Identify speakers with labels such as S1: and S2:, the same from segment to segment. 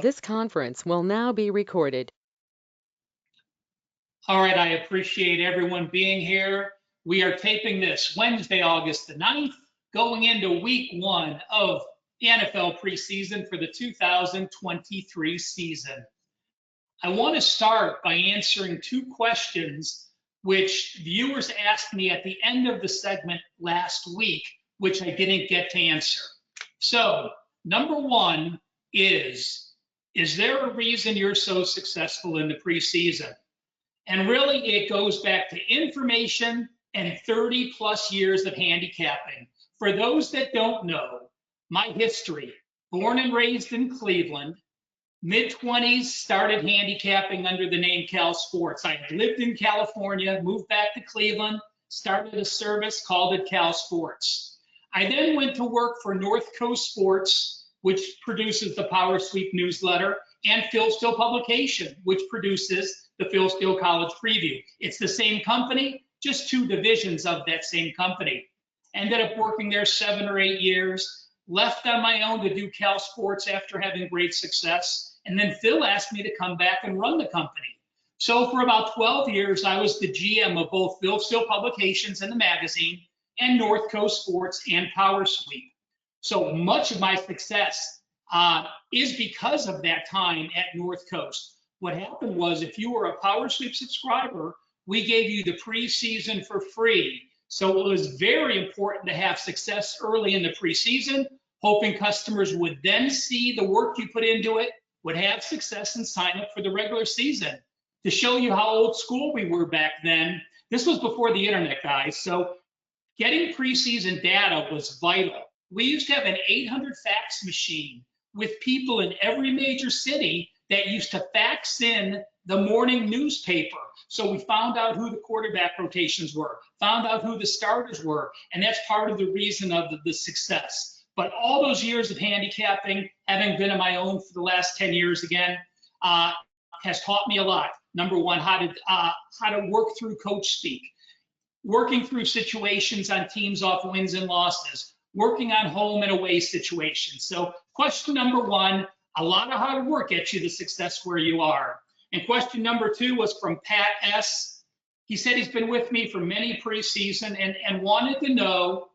S1: This conference will now be recorded.
S2: All right, I appreciate everyone being here. We are taping this Wednesday, August the 9th, going into week 1 of the NFL preseason for the 2023 season. I want to start by answering 2 questions which viewers asked me at the end of the segment last week, which I didn't get to answer. So, number 1 is there a reason you're so successful in the preseason? And really, it goes back to information and 30 plus years of handicapping. For those that don't know, my history, born and raised in Cleveland, mid-20s, started handicapping under the name Cal Sports. I lived in California, moved back to Cleveland, started a service, called it Cal Sports. I then went to work for North Coast Sports, which produces the Power Sweep newsletter, and Phil Steele Publication, which produces the Phil Steele College Preview. It's the same company, just 2 divisions of that same company. Ended up working there 7 or 8 years, left on my own to do Cal Sports after having great success. And then Phil asked me to come back and run the company. So for about 12 years, I was the GM of both Phil Steele Publications and the magazine, and North Coast Sports and Power Sweep. So much of my success is because of that time at North Coast. What happened was, if you were a Power Sweep subscriber, we gave you the preseason for free. So it was very important to have success early in the preseason, hoping customers would then see the work you put into it, would have success, and sign up for the regular season. To show you how old school we were back then, this was before the internet, guys. So getting preseason data was vital. We used to have an 800 fax machine with people in every major city that used to fax in the morning newspaper. So we found out who the quarterback rotations were, found out who the starters were, and that's part of the reason of the success. But all those years of handicapping, having been on my own for the last 10 years again, has taught me a lot. Number 1, how to work through coach speak, working through situations on teams off wins and losses, working on home and away situations. So question number 1, a lot of hard work gets you the success where you are. And question number 2 was from Pat S. He said he's been with me for many preseason and wanted to know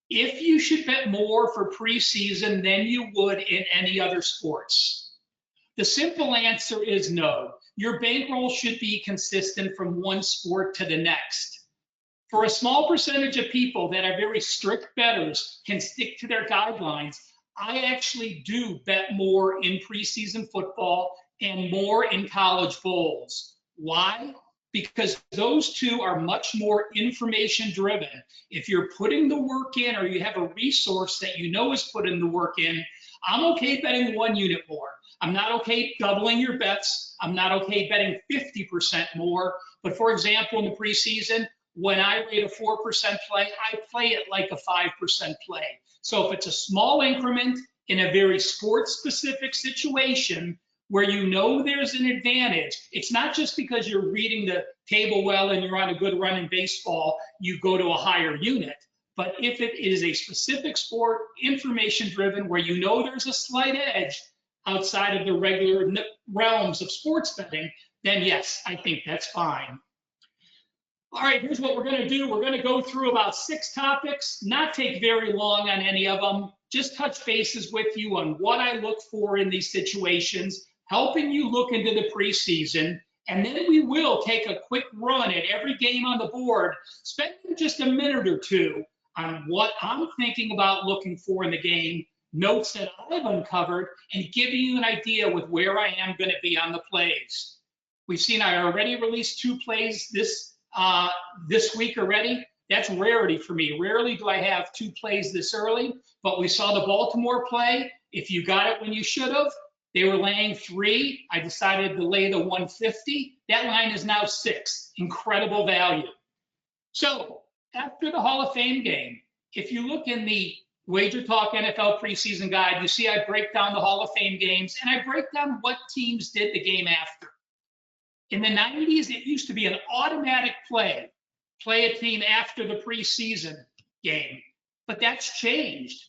S2: if you should bet more for preseason than you would in any other sports. The simple answer is no. Your bankroll should be consistent from one sport to the next. For a small percentage of people that are very strict bettors, can stick to their guidelines, I actually do bet more in preseason football and more in college bowls. Why? Because those 2 are much more information driven. If you're putting the work in, or you have a resource that you know is putting the work in, I'm okay betting 1 unit more. I'm not okay doubling your bets. I'm not okay betting 50% more. But for example, in the preseason, when I rate a 4% play, I play it like a 5% play. So if it's a small increment in a very sports-specific situation where you know there's an advantage, it's not just because you're reading the table well and you're on a good run in baseball, you go to a higher unit. But if it is a specific sport, information-driven, where you know there's a slight edge outside of the regular realms of sports betting, then yes, I think that's fine. All right, here's what we're going to do. We're going to go through about 6 topics, not take very long on any of them, just touch bases with you on what I look for in these situations, helping you look into the preseason, and then we will take a quick run at every game on the board, spending just a minute or 2 on what I'm thinking about looking for in the game, notes that I've uncovered, and giving you an idea with where I am going to be on the plays. We've seen I already released 2 plays this week already. That's rarity for me. Rarely do I have 2 plays this early, but we saw the Baltimore play. If you got it when you should have, they were laying 3. I decided to lay the 150. That line is now 6. Incredible value. So after the Hall of Fame game, if you look in the Wager Talk NFL preseason guide, you see I break down the Hall of Fame games, and I break down what teams did the game after. In the 90s, it used to be an automatic play a team after the preseason game, but that's changed.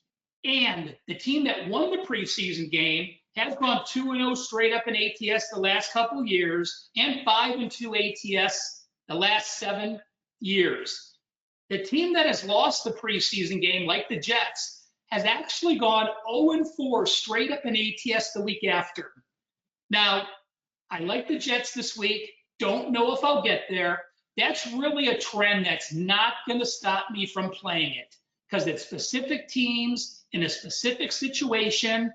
S2: And the team that won the preseason game has gone 2-0 straight up in ATS the last couple years, and 5-2 ATS the last 7 years. The team that has lost the preseason game, like the Jets, has actually gone 0-4 straight up in ATS the week after. Now, I like the Jets this week. Don't know if I'll get there. That's really a trend that's not going to stop me from playing it because it's specific teams in a specific situation.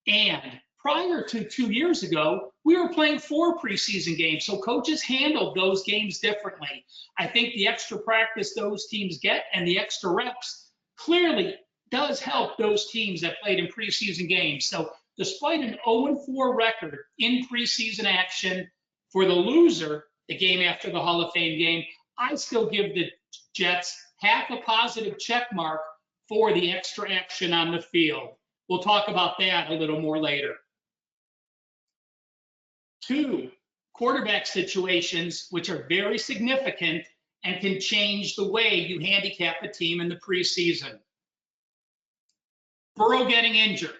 S2: And prior to 2 years ago, we were playing 4 preseason games. So coaches handled those games differently. I think the extra practice those teams get and the extra reps clearly does help those teams that played in preseason games. So despite an 0-4 record in preseason action for the loser, the game after the Hall of Fame game, I still give the Jets half a positive check mark for the extra action on the field. We'll talk about that a little more later. 2 quarterback situations which are very significant and can change the way you handicap a team in the preseason. Burrow getting injured.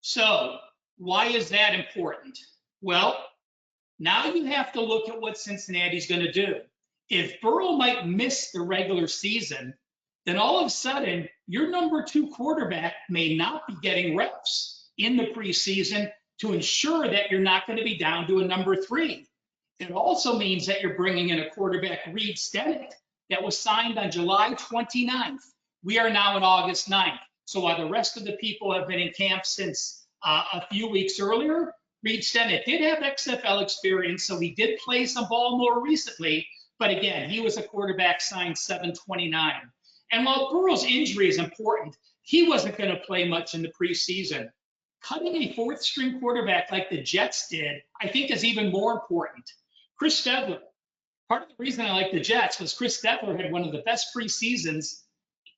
S2: So why is that important? Well, now you have to look at what Cincinnati's going to do. If Burrow might miss the regular season, then all of a sudden your number 2 quarterback may not be getting reps in the preseason to ensure that you're not going to be down to a number 3. It also means that you're bringing in a quarterback, Reed Stennett, that was signed on July 29th. We are now on August 9th. So while the rest of the people have been in camp since a few weeks earlier, Reed Stennett did have XFL experience, so he did play some ball more recently. But again, he was a quarterback signed 7/29. And while Burrow's injury is important, he wasn't going to play much in the preseason. Cutting a 4th-string quarterback like the Jets did, I think is even more important. Chris Stedler. Part of the reason I like the Jets was Chris Stedler had one of the best preseasons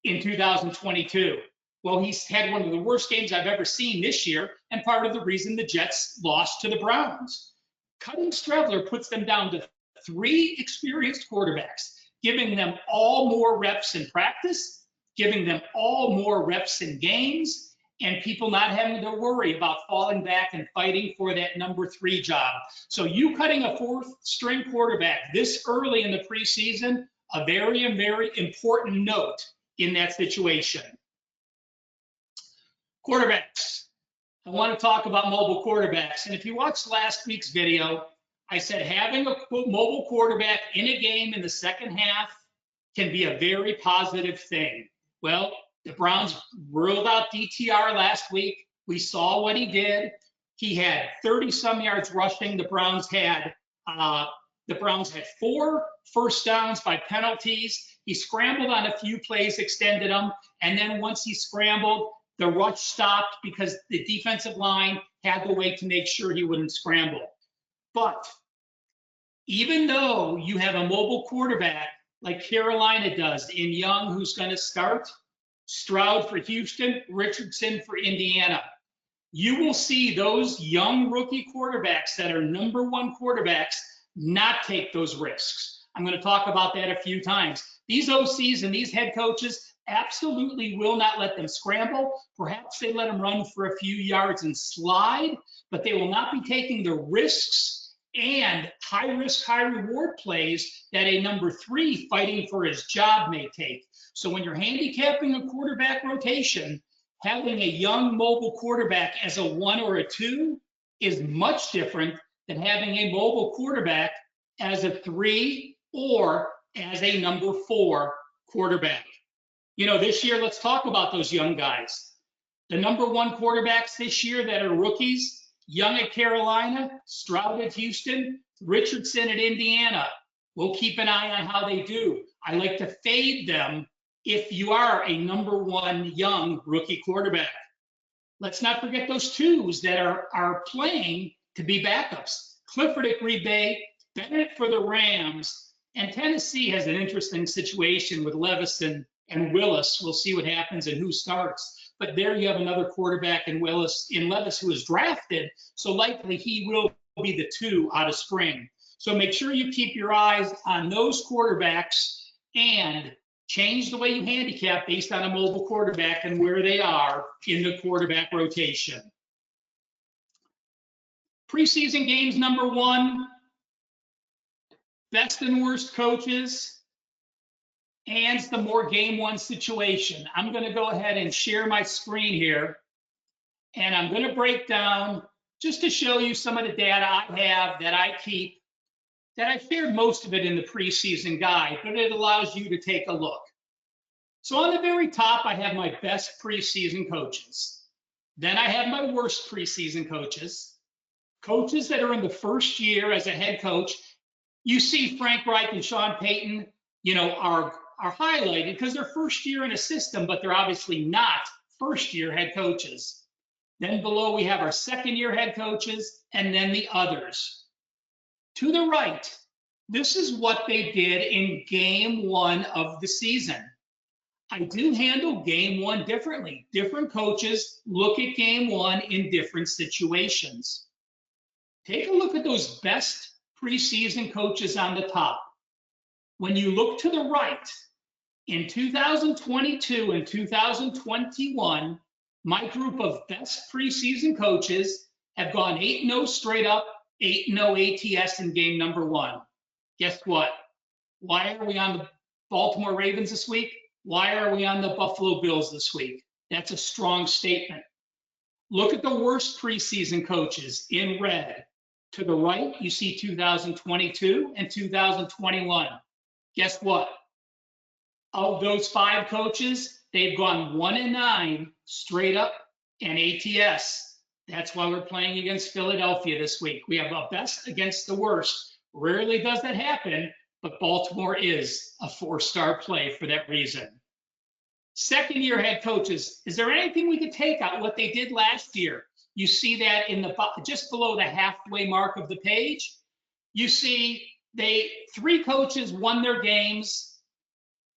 S2: in 2022. Well, he's had one of the worst games I've ever seen this year, and part of the reason the Jets lost to the Browns. Cutting Stedler puts them down to 3 experienced quarterbacks, giving them all more reps in practice, giving them all more reps in games, and people not having to worry about falling back and fighting for that number 3 job. So you cutting a 4th-string quarterback this early in the preseason, a very, very important note in that situation. Quarterbacks. I want to talk about mobile quarterbacks. And if you watched last week's video, I said having a mobile quarterback in a game in the second half can be a very positive thing. Well, the Browns ruled out DTR last week. We saw what he did. He had 30-some yards rushing. The Browns had 4 first downs by penalties. He scrambled on a few plays, extended them, and then once he scrambled, the rush stopped because the defensive line had to wait to make sure he wouldn't scramble. But even though you have a mobile quarterback like Carolina does in Young, who's going to start, Stroud for Houston, Richardson for Indiana, you will see those young rookie quarterbacks that are number 1 quarterbacks not take those risks. I'm going to talk about that a few times. These OCs and these head coaches absolutely will not let them scramble. Perhaps they let them run for a few yards and slide, but they will not be taking the risks and high risk, high reward plays that a number 3 fighting for his job may take. So when you're handicapping a quarterback rotation, having a young mobile quarterback as a 1 or a 2 is much different than having a mobile quarterback as a 3 or as a number 4 quarterback. You know, this year, let's talk about those young guys. The number 1 quarterbacks this year that are rookies, Young at Carolina, Stroud at Houston, Richardson at Indiana. We'll keep an eye on how they do. I like to fade them if you are a number 1 young rookie quarterback. Let's not forget those 2s that are playing to be backups. Clifford at Green Bay, Bennett for the Rams, and Tennessee has an interesting situation with Levis and Willis. We'll see what happens and who starts. But there you have another quarterback in Levis who is drafted, so likely he will be the 2 out of spring. So make sure you keep your eyes on those quarterbacks and change the way you handicap based on a mobile quarterback and where they are in the quarterback rotation. Preseason games number 1, best and worst coaches, and the more game 1 situation. I'm going to go ahead and share my screen here, and I'm going to break down just to show you some of the data I have that I keep, that I shared most of it in the preseason guide, but it allows you to take a look. So on the very top, I have my best preseason coaches. Then I have my worst preseason coaches, coaches that are in the first year as a head coach. You see Frank Reich and Sean Payton, are highlighted because they're first year in a system, but they're obviously not first year head coaches. Then below we have our second year head coaches and then the others. To the right, this is what they did in game 1 of the season. I do handle game 1 differently. Different coaches look at game 1 in different situations. Take a look at those best preseason coaches on the top. When you look to the right, in 2022 and 2021, my group of best preseason coaches have gone 8-0 straight up, 8-0 ATS in game number 1. Guess what? Why are we on the Baltimore Ravens this week? Why are we on the Buffalo Bills this week? That's a strong statement. Look at the worst preseason coaches in red. To the right, you see 2022 and 2021. Guess what? Of those 5 coaches, they've gone 1-9 straight up and ATS. That's why we're playing against Philadelphia this week. We have a best against the worst. Rarely does that happen, but Baltimore is a 4-star play for that reason. Second year head coaches, is there anything we could take out what they did last year? You see that in the just below the halfway mark of the page. You see 3 coaches won their games,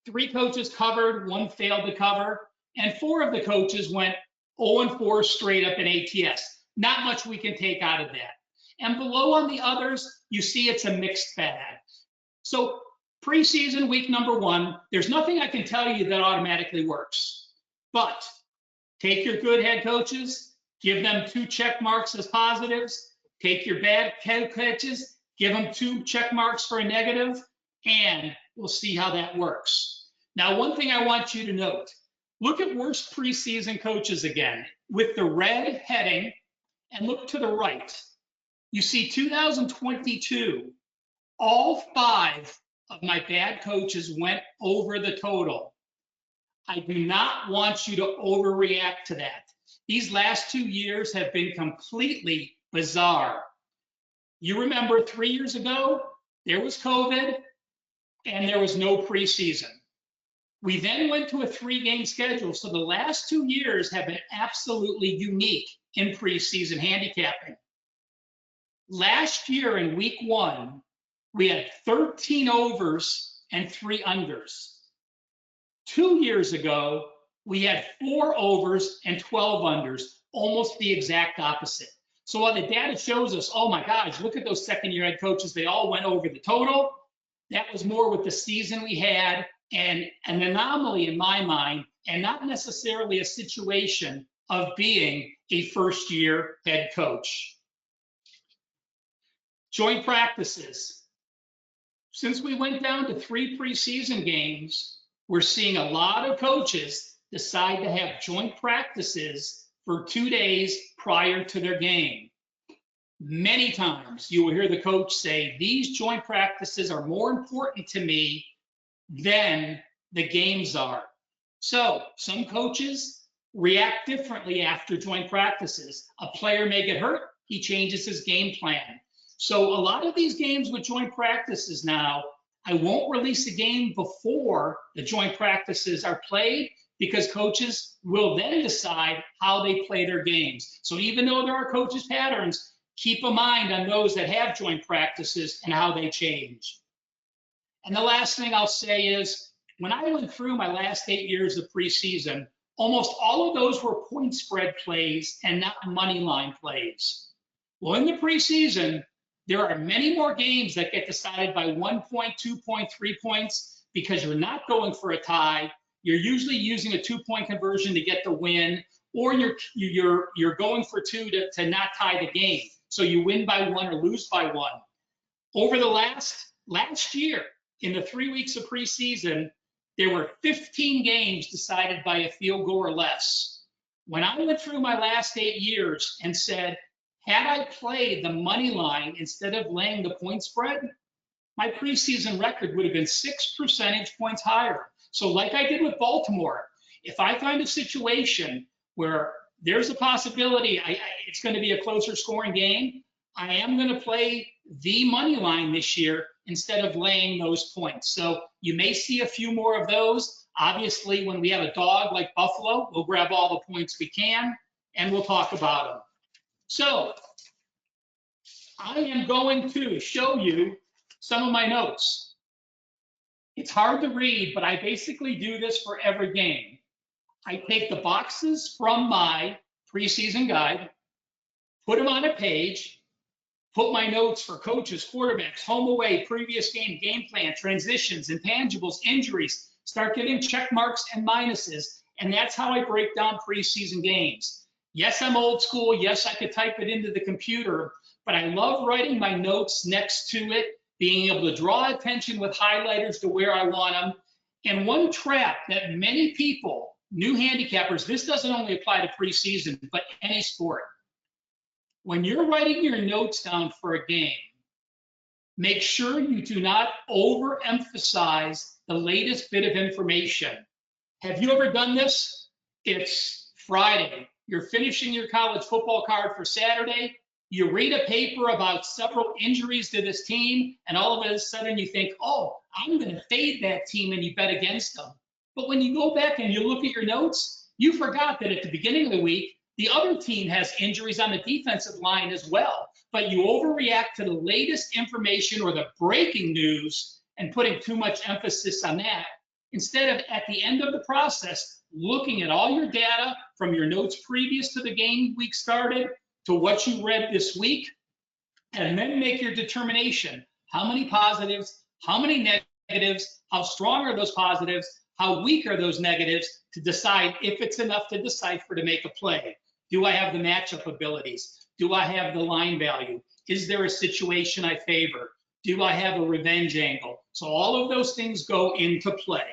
S2: 3 coaches covered, 1 failed to cover, and 4 of the coaches went 0-4 straight up in ATS. Not much we can take out of that. And below on the others, you see it's a mixed bag. So preseason week number 1, there's nothing I can tell you that automatically works. But take your good head coaches, give them 2 check marks as positives. Take your bad head coaches, give them 2 check marks for a negative, and we'll see how that works. Now, one thing I want you to note, look at worst preseason coaches again with the red heading, and look to the right. You see 2022, all 5 of my bad coaches went over the total. I do not want you to overreact to that. These last 2 years have been completely bizarre. You remember 3 years ago, there was COVID and there was no preseason. We then went to a 3-game schedule. So the last 2 years have been absolutely unique in preseason handicapping. Last year in week 1, we had 13 overs and 3 unders. 2 years ago, we had 4 overs and 12 unders, almost the exact opposite. So while the data shows us, oh my gosh, look at those second year head coaches, they all went over the total. That was more with the season we had and an anomaly in my mind, and not necessarily a situation of being a first year head coach. Joint practices. Since we went down to 3 preseason games, we're seeing a lot of coaches decide to have joint practices for 2 days prior to their game. Many times you will hear the coach say, these joint practices are more important to me than the games are. So some coaches react differently after joint practices. A player may get hurt, he changes his game plan. So a lot of these games with joint practices now, I won't release a game before the joint practices are played because coaches will then decide how they play their games. So even though there are coaches' patterns, keep a mind on those that have joint practices and how they change. And the last thing I'll say is, when I went through my last 8 years of preseason, almost all of those were point spread plays and not money line plays. Well, in the preseason, there are many more games that get decided by 1 point, 2 point, 3 points because you're not going for a tie. You're usually using a 2-point conversion to get the win, or you're going for 2 to not tie the game. So you win by one or lose by one. Over the last year, in the 3 weeks of preseason, there were 15 games decided by a field goal or less. When I went through my last 8 years and said, had I played the money line instead of laying the point spread, my preseason record would have been 6 percentage points higher. So like I did with Baltimore, if I find a situation where there's a possibility it's going to be a closer scoring game, I am going to play the money line this year instead of laying those points. So you may see a few more of those. Obviously, when we have a dog like Buffalo, we'll grab all the points we can and we'll talk about them. So I am going to show you some of my notes. It's hard to read, but I basically do this for every game. I take the boxes from my preseason guide, put them on a page, put my notes for coaches, quarterbacks, home away, previous game, game plan, transitions, intangibles, injuries, start getting check marks and minuses. And that's how I break down preseason games. Yes, I'm old school. Yes, I could type it into the computer, but I love writing my notes next to it, being able to draw attention with highlighters to where I want them. And one trap that many people, new handicappers, this doesn't only apply to preseason, but any sport. When you're writing your notes down for a game, make sure you do not overemphasize the latest bit of information. Have you ever done this? It's Friday. You're finishing your college football card for Saturday. You read a paper about several injuries to this team, and all of a sudden you think, oh, I'm going to fade that team, and you bet against them. But when you go back and you look at your notes, you forgot that at the beginning of the week, the other team has injuries on the defensive line as well. But you overreact to the latest information or the breaking news and putting too much emphasis on that, instead of at the end of the process, looking at all your data from your notes previous to the game week started to what you read this week, and then make your determination. How many positives, how many negatives, how strong are those positives, how weak are those negatives, to decide if it's enough to decipher to make a play. Do I have the matchup abilities? Do I have the line value? Is there a situation I favor? Do I have a revenge angle? So all of those things go into play.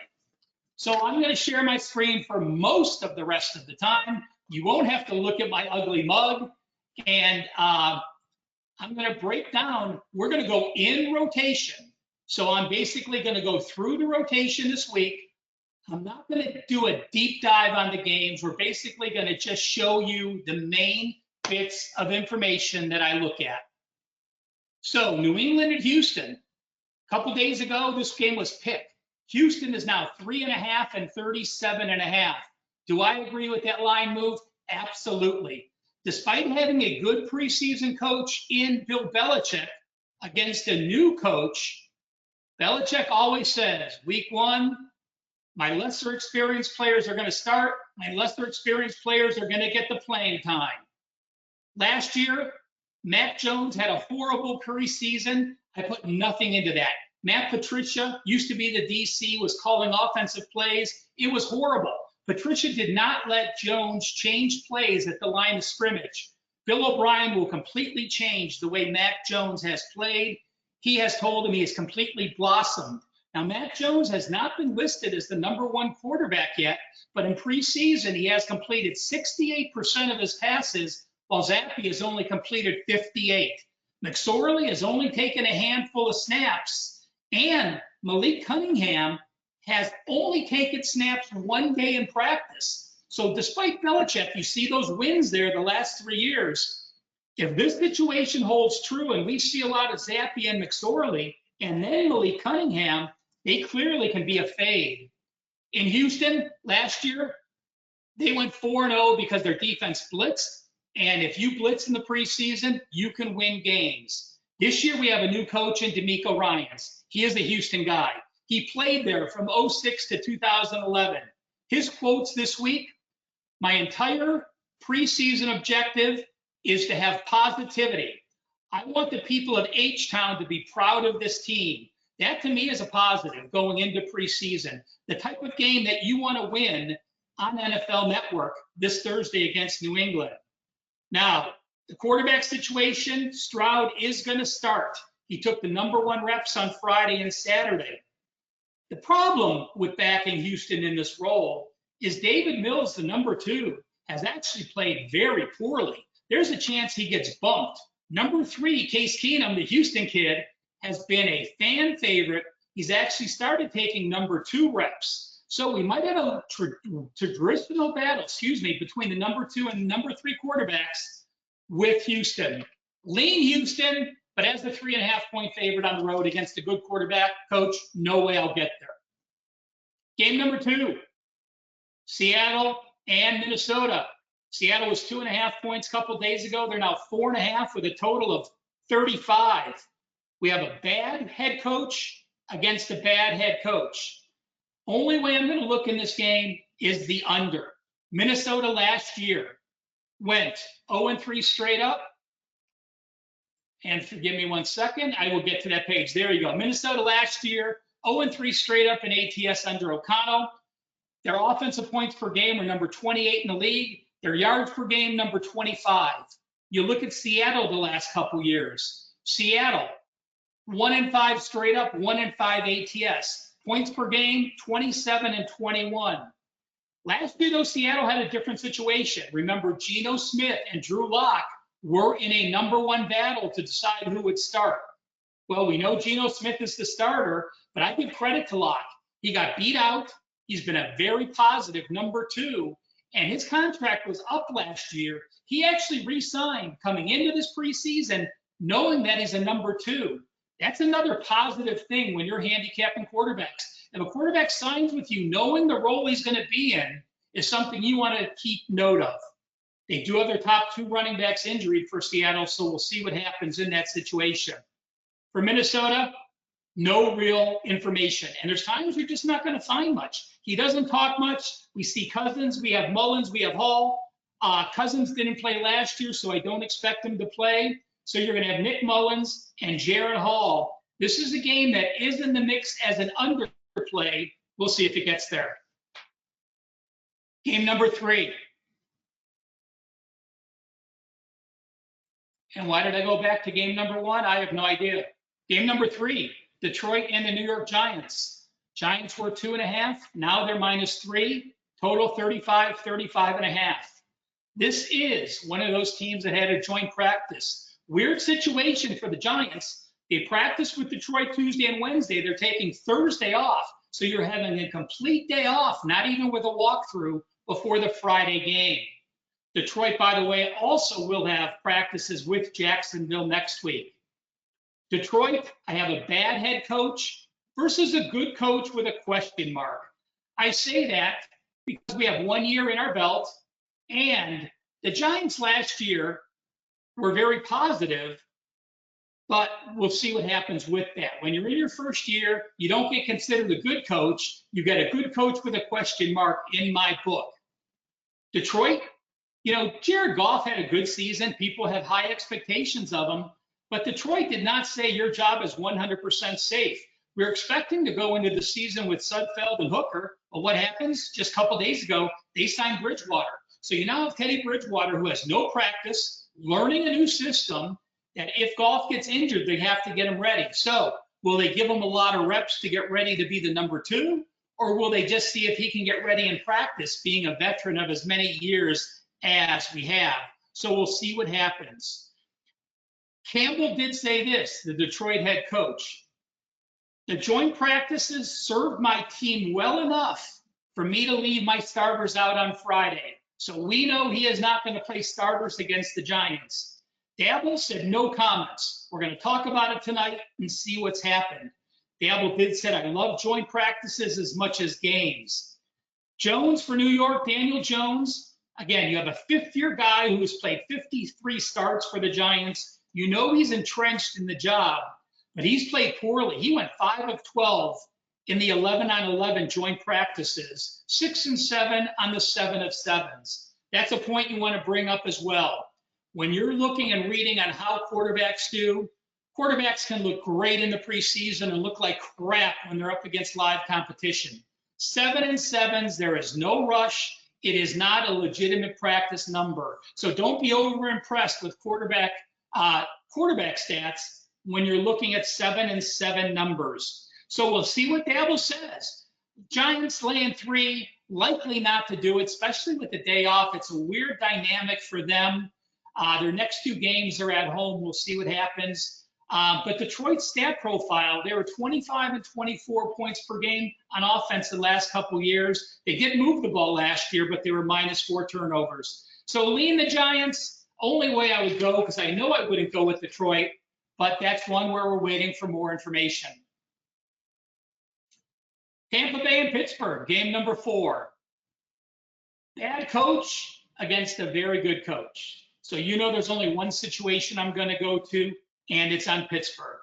S2: So I'm going to share my screen for most of the rest of the time. You won't have to look at my ugly mug. And I'm going to break down, we're going to go in rotation. So I'm basically going to go through the rotation this week. I'm not going to do a deep dive on the games. We're basically going to just show you the main bits of information that I look at. So New England at Houston. A couple days ago, this game was picked. Houston is now 3.5 and 37.5. Do I agree with that line move? Absolutely. Despite having a good preseason coach in Bill Belichick against a new coach, Belichick always says, week one, my lesser experienced players are going to start. My lesser experienced players are going to get the playing time. Last year, Mac Jones had a horrible preseason. I put nothing into that. Matt Patricia used to be the DC, was calling offensive plays. It was horrible. Patricia did not let Jones change plays at the line of scrimmage. Bill O'Brien will completely change the way Mac Jones has played. He has told him he has completely blossomed. Now, Mac Jones has not been listed as the #1 quarterback yet, but in preseason, he has completed 68% of his passes, while Zappe has only completed 58. McSorley has only taken a handful of snaps, and Malik Cunningham has only taken snaps 1 day in practice. So despite Belichick, you see those wins there the last 3 years. If this situation holds true and we see a lot of Zappe and McSorley, and then Malik Cunningham, they clearly can be a fade. In Houston last year, they went 4-0 because their defense blitzed. And if you blitz in the preseason, you can win games. This year, we have a new coach in DeMeco Ryans. He is a Houston guy. He played there from 2006 to 2011. His quotes this week, my entire preseason objective is to have positivity. I want the people of H-Town to be proud of this team. That to me is a positive going into preseason. The type of game that you want to win on NFL Network this Thursday against New England. Now, The quarterback situation, Stroud is going to start. He took the #1 reps on Friday and Saturday. The problem with backing Houston in this role is David Mills, the #2, has actually played very poorly. There's a chance he gets bumped. #3, Case Keenum, the Houston kid, has been a fan favorite. He's actually started taking #2 reps. So we might have a traditional battle, between the #2 and #3 quarterbacks with Houston. Lean Houston, but as the 3.5-point favorite on the road against a good quarterback, coach, no way I'll get there. Game #2, Seattle and Minnesota. Seattle was 2.5 points a couple days ago. They're now 4.5 with a total of 35. We have a bad head coach against a bad head coach. Only way I'm going to look in this game is the under. Minnesota last year went 0-3 straight up. And forgive me 1 second, I will get to that page. There you go. Minnesota last year, 0-3 straight up in ATS under O'Connell. Their offensive points per game were number 28 in the league. Their yards per game, number 25. You look at Seattle the last couple years. Seattle, 1-5 straight up, 1-5 ATS. Points per game, 27 and 21. Last year, though, Seattle had a different situation. Remember, Geno Smith and Drew Lock were in a #1 battle to decide who would start. Well, we know Geno Smith is the starter, but I give credit to Lock. He got beat out. He's been a very positive #2, and his contract was up last year. He actually re-signed coming into this preseason, knowing that he's a #2. That's another positive thing when you're handicapping quarterbacks. If a quarterback signs with you, knowing the role he's going to be in is something you want to keep note of. They do have their top 2 running backs injured for Seattle, so we'll see what happens in that situation. For Minnesota, no real information. And there's times you're just not going to find much. He doesn't talk much. We see Cousins, we have Mullins, we have Hall. Cousins didn't play last year, so I don't expect him to play. So you're going to have Nick Mullins and Jared Hall. This is a game that is in the mix as an underplay. We'll see if it gets there. Game #3. And why did I go back to game #1? I have no idea. Game #3, Detroit and the New York Giants. Giants were 2.5. Now they're -3. Total 35, 35.5. This is one of those teams that had a joint practice. Weird situation for the Giants. They practiced with Detroit Tuesday and Wednesday. They're taking Thursday off. So you're having a complete day off, not even with a walkthrough before the Friday game. Detroit, by the way, also will have practices with Jacksonville next week. Detroit, I have a bad head coach versus a good coach with a question mark. I say that because we have 1 year in our belt, and the Giants last year were very positive, but we'll see what happens with that. When you're in your first year, you don't get considered a good coach. You get a good coach with a question mark in my book. Detroit, Jared Goff had a good season. People have high expectations of him, but Detroit did not say your job is 100% safe. We're expecting to go into the season with Sudfeld and Hooker, but what happens? Just a couple days ago, they signed Bridgewater. So you now have Teddy Bridgewater, who has no practice, learning a new system, that if Goff gets injured, they have to get him ready. So will they give him a lot of reps to get ready to be the #2? Or will they just see if he can get ready in practice, being a veteran of as many years as we have? So we'll see what happens. Campbell did say this, the Detroit head coach. The joint practices served my team well enough for me to leave my starters out on Friday. So we know he is not going to play starters against the Giants. Dabble said no comments. We're going to talk about it tonight and see what's happened. Dabble did say, I love joint practices as much as games. Jones for New York, Daniel Jones. Again, you have a fifth-year guy who has played 53 starts for the Giants. You know he's entrenched in the job, but he's played poorly. He went 5 of 12 in the 11-on-11 joint practices, 6 and 7 on the 7 of 7s. That's a point you want to bring up as well. When you're looking and reading on how quarterbacks do, quarterbacks can look great in the preseason and look like crap when they're up against live competition. 7 and 7s, there is no rush. It is not a legitimate practice number. So don't be over impressed with quarterback stats when you're looking at 7-7 numbers. So we'll see what Dabble says. Giants laying 3, likely not to do it, especially with the day off. It's a weird dynamic for them. Their next 2 games are at home. We'll see what happens. But Detroit's stat profile, they were 25 and 24 points per game on offense the last couple years. They did move the ball last year, but they were -4 turnovers. So lean the Giants. Only way I would go, because I know I wouldn't go with Detroit, but that's one where we're waiting for more information. Tampa Bay and Pittsburgh, game number 4. Bad coach against a very good coach. So you know there's only one situation I'm going to go to, and it's on Pittsburgh.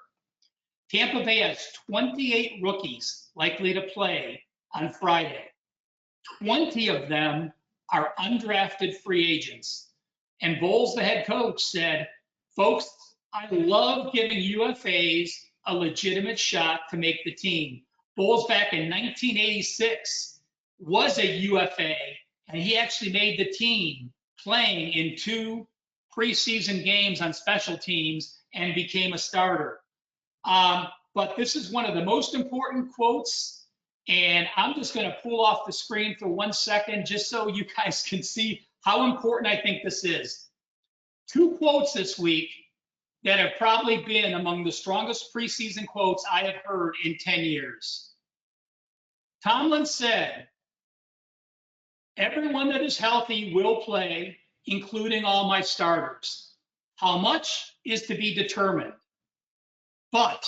S2: Tampa Bay has 28 rookies likely to play on Friday. 20 of them are undrafted free agents. And Bowles, the head coach, said, folks, I love giving UFAs a legitimate shot to make the team. Bowles back in 1986 was a UFA, and he actually made the team playing in 2 preseason games on special teams and became a starter. But this is one of the most important quotes, and I'm just going to pull off the screen for 1 second just so you guys can see how important I think this is. 2 quotes this week that have probably been among the strongest preseason quotes I have heard in 10 years. Tomlin said, everyone that is healthy will play, including all my starters. How much is to be determined. But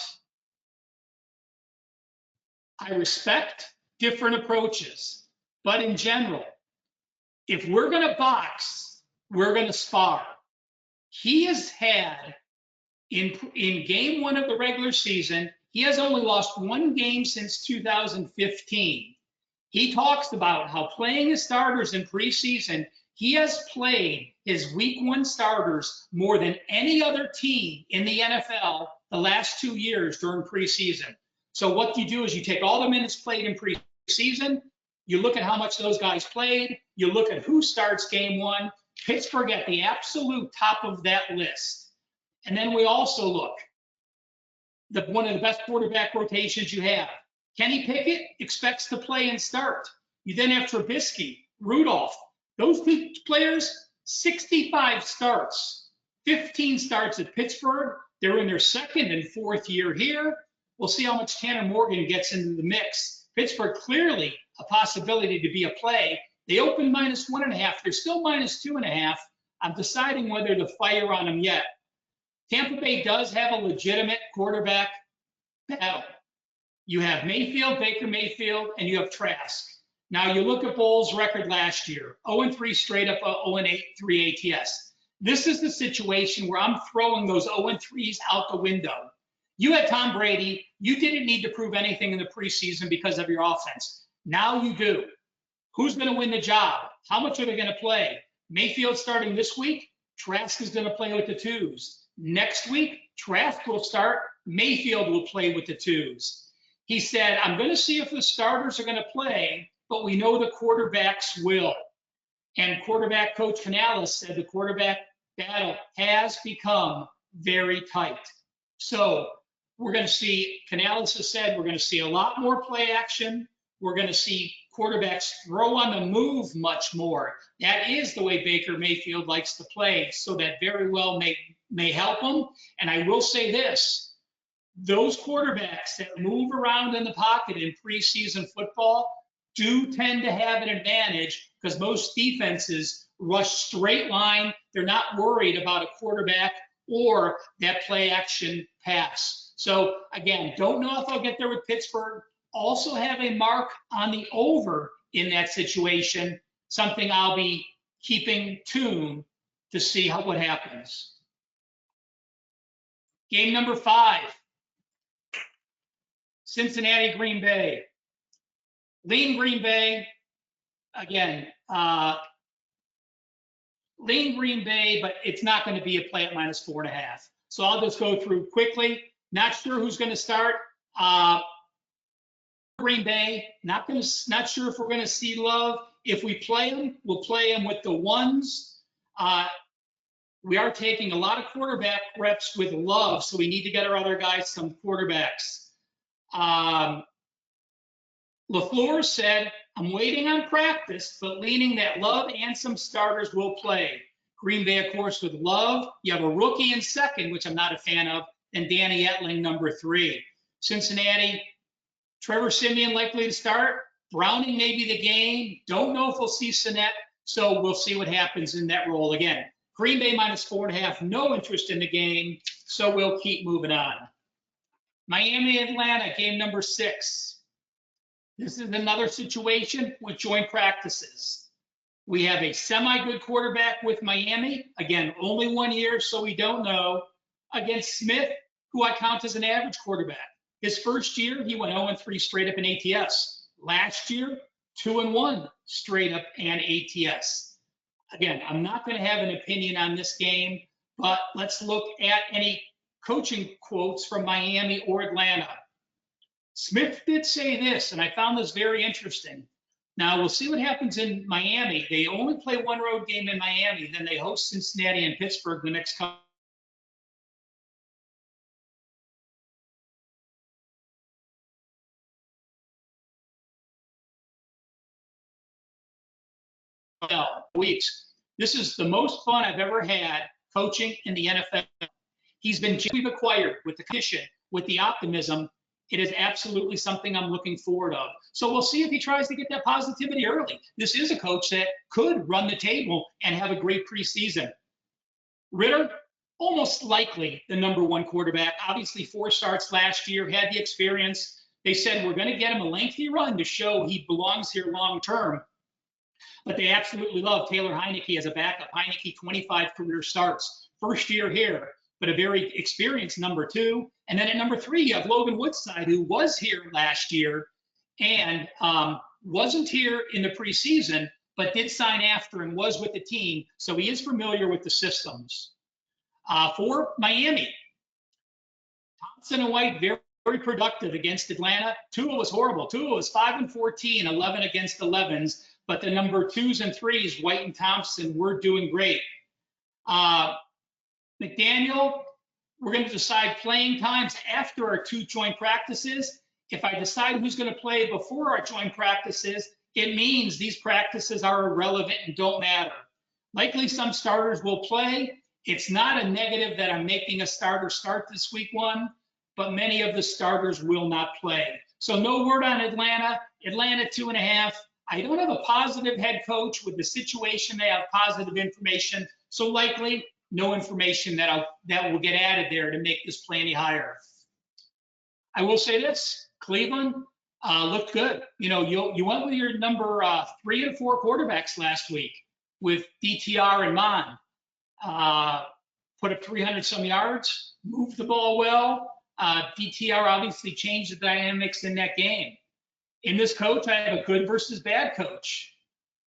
S2: I respect different approaches. But in general, if we're going to box, we're going to spar. He has had, in game 1 of the regular season, he has only lost 1 game since 2015. He talks about how playing his starters in preseason, he has played his week 1 starters more than any other team in the NFL the last 2 years during preseason. So what you do is you take all the minutes played in preseason, you look at how much those guys played, you look at who starts game 1, Pittsburgh at the absolute top of that list. And then we also look, one of the best quarterback rotations you have. Kenny Pickett expects to play and start. You then have Trubisky, Rudolph. Those 2 players, 65 starts, 15 starts at Pittsburgh. They're in their 2nd and 4th year here. We'll see how much Tanner Morgan gets into the mix. Pittsburgh clearly a possibility to be a play. They opened -1.5. They're still -2.5. I'm deciding whether to fire on them yet. Tampa Bay does have a legitimate quarterback battle. You have Mayfield, Baker Mayfield, and you have Trask. Now you look at Bowles' record last year, 0-3 straight up, 0-3 ATS. This is the situation where I'm throwing those 0-3s out the window. You had Tom Brady. You didn't need to prove anything in the preseason because of your offense. Now you do. Who's going to win the job? How much are they going to play? Mayfield starting this week. Trask is going to play with the 2s. Next week, Trask will start. Mayfield will play with the 2s. He said, I'm going to see if the starters are going to play, but we know the quarterbacks will. And quarterback coach Canales said the quarterback battle has become very tight. So we're going to see, Canales has said, we're going to see a lot more play action. We're going to see quarterbacks throw on the move much more. That is the way Baker Mayfield likes to play, so that very well may help him. And I will say this, those quarterbacks that move around in the pocket in preseason football do tend to have an advantage because most defenses rush straight line. They're not worried about a quarterback or that play action pass. So again, don't know if I'll get there with Pittsburgh. Also have a mark on the over in that situation, something I'll be keeping tuned to see what happens. Game number 5, Cincinnati, Green Bay. Lean Green Bay, again, lean Green Bay, but it's not going to be a play at -4.5. So I'll just go through quickly. Not sure who's going to start. Green Bay, not sure if we're going to see Love. If we play him, we'll play him with the ones. We are taking a lot of quarterback reps with Love, so we need to get our other guys some quarterbacks. LaFleur said, I'm waiting on practice, but leaning that Love and some starters will play. Green Bay, of course, with Love. You have a rookie in second, which I'm not a fan of, and Danny Etling, number 3. Cincinnati, Trevor Siemian likely to start. Browning may be the game. Don't know if we'll see Sinnett, so we'll see what happens in that role again. Green Bay -4.5, no interest in the game, so we'll keep moving on. Miami, Atlanta, game number 6. This is another situation with joint practices. We have a semi-good quarterback with Miami. Again, only 1 year, so we don't know. Against Smith, who I count as an average quarterback. His first year, he went 0-3 straight up in ATS. Last year, 2-1 straight up and ATS. Again, I'm not going to have an opinion on this game, but let's look at any coaching quotes from Miami or Atlanta. Smith did say this, and I found this very interesting. Now, we'll see what happens in Miami. They only play one road game in Miami, then they host Cincinnati and Pittsburgh the next couple. Weeks. This is the most fun I've ever had coaching in the NFL. We've acquired with the condition, with the optimism. It is absolutely something I'm looking forward of. So we'll see if he tries to get that positivity early. This is a coach that could run the table and have a great preseason. Ritter, almost likely the number 1 quarterback. Obviously 4 starts last year, had the experience. They said we're going to get him a lengthy run to show he belongs here long term. But they absolutely love Taylor Heineke as a backup. Heineke, 25 career starts. First year here, but a very experienced number 2. And then at number 3, you have Logan Woodside, who was here last year and wasn't here in the preseason, but did sign after and was with the team. So he is familiar with the systems. For Miami, Thompson and White, very, very productive against Atlanta. Tua was horrible. Tua was 5-14, 11 against 11s. But the number 2s and 3s, White and Thompson, were doing great. McDaniel, we're going to decide playing times after our 2 joint practices. If I decide who's going to play before our joint practices, it means these practices are irrelevant and don't matter. Likely some starters will play. It's not a negative that I'm making a starter start this week 1, but many of the starters will not play. So no word on Atlanta. Atlanta 2.5. I don't have a positive head coach with the situation. They have positive information. So likely no information that will get added there to make this play any higher. I will say this, Cleveland looked good. You know, you went with your number 3 and 4 quarterbacks last week with DTR and Mon. Put up 300 some yards, moved the ball well. DTR obviously changed the dynamics in that game. In this coach, I have a good versus bad coach.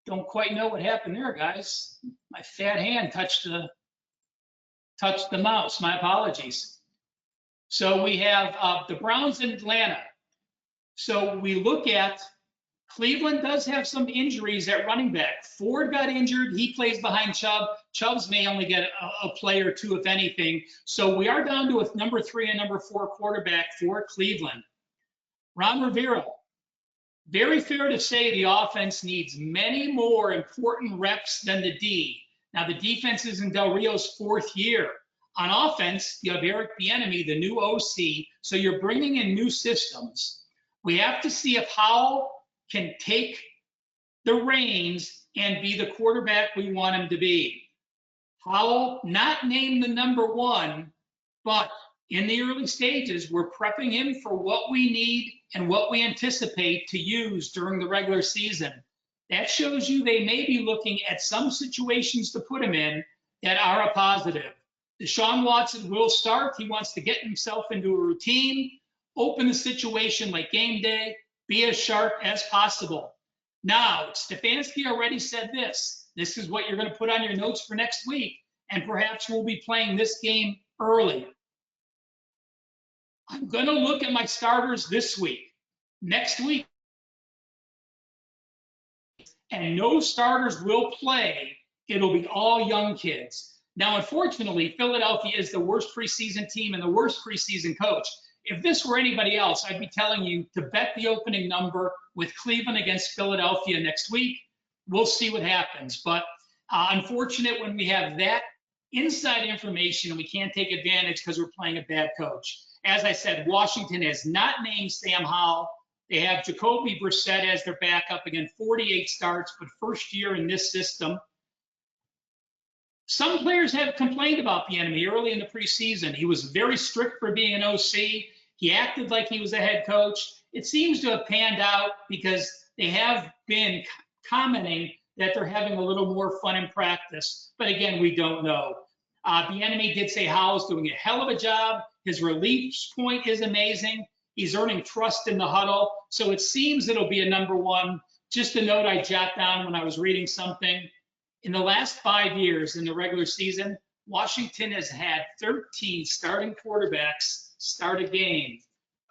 S2: Don't quite know what happened there, guys. My fat hand touched the mouse. My apologies. So we have the Browns in Atlanta. So we look at Cleveland does have some injuries at running back. Ford got injured. He plays behind Chubb. Chubbs may only get a play or 2, if anything. So we are down to a number 3 and number 4 quarterback for Cleveland. Ron Rivera. Very fair to say the offense needs many more important reps than the D. Now, the defense is in Del Rio's 4th year. On offense, you have Eric Bieniemy, the new OC, so you're bringing in new systems. We have to see if Howell can take the reins and be the quarterback we want him to be. Howell, not named the number 1, but in the early stages, we're prepping him for what we need and what we anticipate to use during the regular season. That shows you they may be looking at some situations to put him in that are a positive. Deshaun Watson will start. He wants to get himself into a routine, open the situation like game day, be as sharp as possible. Now, Stefanski already said this. This is what you're going to put on your notes for next week, and perhaps we'll be playing this game early. I'm going to look at my starters this week. next week, and no starters will play. It'll be all young kids. Now, unfortunately, Philadelphia is the worst preseason team and the worst preseason coach. If this were anybody else, I'd be telling you to bet the opening number with Cleveland against Philadelphia next week. We'll see what happens. But unfortunate when we have that inside information and we can't take advantage because we're playing a bad coach. As I said, Washington has not named Sam Howell. They have Jacoby Brissett as their backup. Again, 48 starts, but first year in this system. Some players have complained about the enemy early in the preseason. He was very strict for being an OC. He acted like he was a head coach. It seems to have panned out because they have been commenting that they're having a little more fun in practice. But again, we don't know. The enemy did say Howell's doing a hell of a job. His release point is amazing. He's earning trust in the huddle. So it seems it'll be a number one. Just a note I jot down when I was reading something. In the last 5 years in the regular season, Washington has had 13 starting quarterbacks start a game.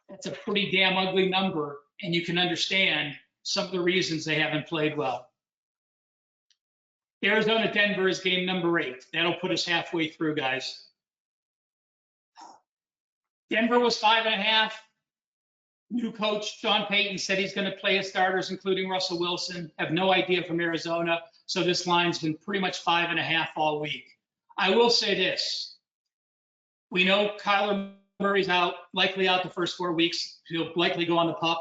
S2: That's a pretty damn ugly number, and you can understand some of the reasons they haven't played well. Arizona-Denver is game number 8. That'll put us halfway through, guys. Denver was 5.5. New coach Sean Payton said he's going to play his starters, including Russell Wilson. Have no idea from Arizona. So this line's been pretty much 5.5 all week. I will say this. We know Kyler Murray's out, likely out the first 4 weeks. He'll likely go on the PUP.